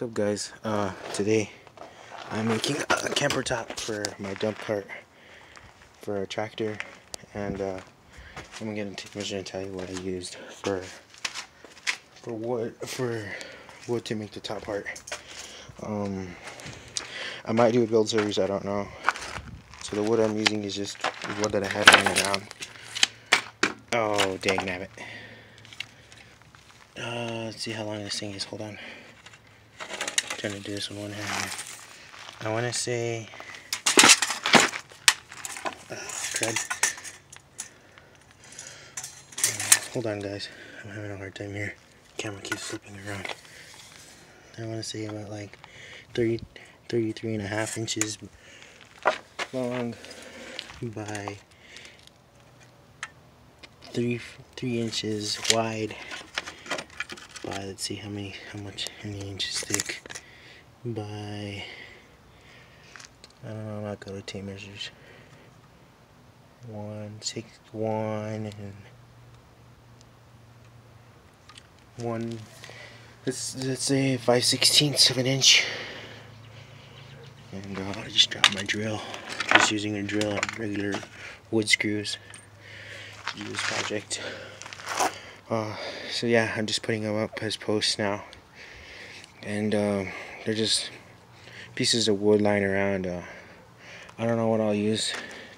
What's up, guys? Today I'm making a camper top for my dump cart for a tractor, and I'm gonna get into measure and tell you what I used for wood to make the top part. I might do a build series, I don't know. So the wood I'm using is just wood that I had laying around. Oh, dang nabbit. Let's see how long this thing is. Hold on. I'm trying to do this with one hand here. I want to say crud. Hold on, guys. I'm having a hard time here. Camera keeps flipping around. I want to say about like 33 and a half inches long by 3 inches wide by, let's see how many inches thick, by, I don't know, I'm not good with tape measures. 1 let's say 5/16 of an inch. And I just dropped my drill, just using a drill and regular wood screws to do this project. So yeah, I'm just putting them up as posts now, and they're just pieces of wood lying around. I don't know what I'll use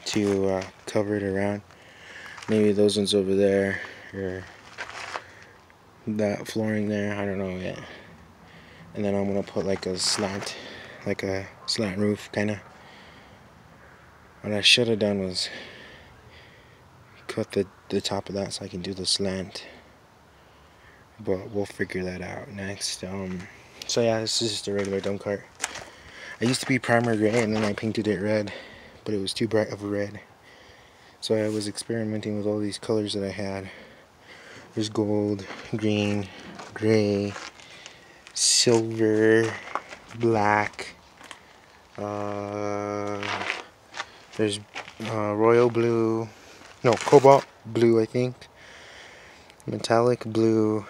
to cover it around. Maybe those ones over there, or that flooring there, I don't know yet. And then I'm gonna put like a slant roof kinda. What I should have done was cut the top of that so I can do the slant, but we'll figure that out next. So yeah, this is just a regular dump cart. I used to be primer gray, and then I painted it red, but it was too bright of a red. So I was experimenting with all these colors that I had. There's gold, green, gray, silver, black. There's royal blue, no, cobalt blue, I think, metallic blue,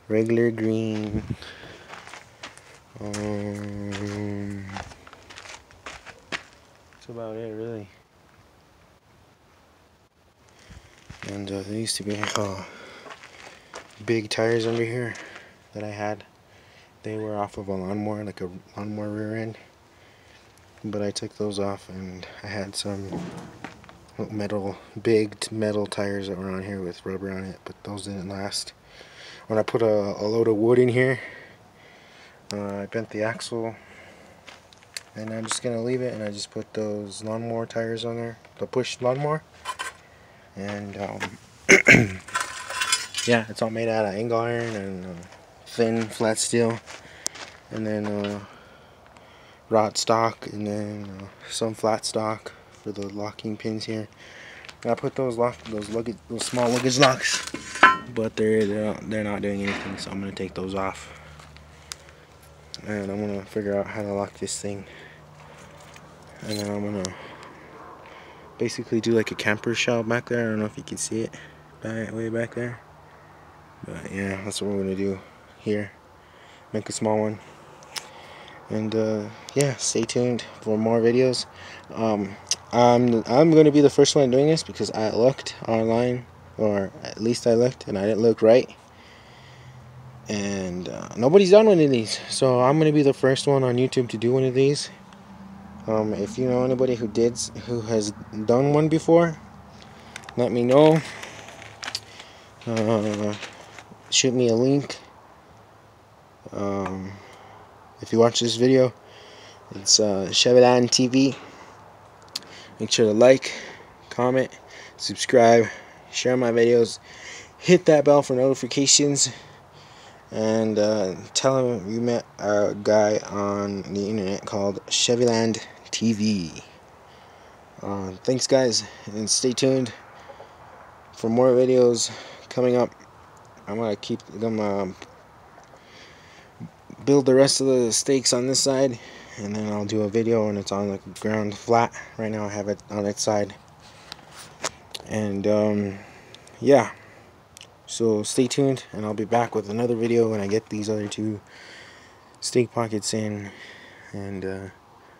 regular green. That's about it, really. And there used to be big tires under here that I had. They were off of a lawnmower, like a lawnmower rear end. But I took those off, and I had some big metal tires that were on here with rubber on it, but those didn't last. When I put a load of wood in here, I bent the axle, and I'm just gonna leave it, and I just put those lawnmower tires on there, the push lawnmower, and yeah, it's all made out of angle iron and thin flat steel, and then rod stock, and then some flat stock for the locking pins here. And I put those small luggage locks, but they're not doing anything, so I'm gonna take those off, and I'm gonna figure out how to lock this thing, and then I'm gonna basically do like a camper shell back there. I don't know if you can see it way back there, but yeah, that's what we're gonna do here. Make a small one. And yeah, stay tuned for more videos. I'm going to be the first one doing this because I looked online, or at least I looked, and I didn't look right. And nobody's done one of these, so I'm going to be the first one on YouTube to do one of these. If you know anybody who has done one before, let me know. Shoot me a link. If you watch this video, it's Chevyland TV. Make sure to like, comment, subscribe, share my videos, hit that bell for notifications, and tell them you met a guy on the internet called Chevyland TV. Thanks, guys, and stay tuned for more videos coming up. I'm gonna build the rest of the stakes on this side, and then I'll do a video when it's on the ground flat. Right now I have it on its side, and yeah, so stay tuned, and I'll be back with another video when I get these other two stake pockets in, and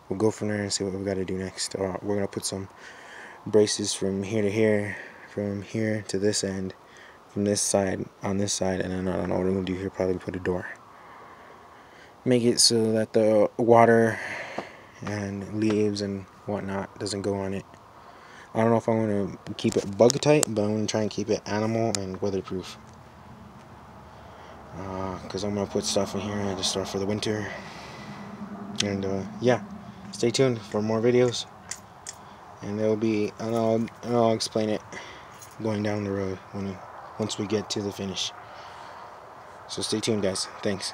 we'll go from there and see what we got to do next. We're gonna put some braces from here to here, from here to this end, from this side on this side, and then I don't know what I'm gonna do here. Probably put a door. Make it so that the water and leaves and whatnot doesn't go on it. I don't know if I want to keep it bug tight, but I'm going to try and keep it animal and weatherproof. Because I'm going to put stuff in here and just store for the winter. And yeah, stay tuned for more videos. And there'll be, and I'll explain it going down the road once we get to the finish. So stay tuned, guys. Thanks.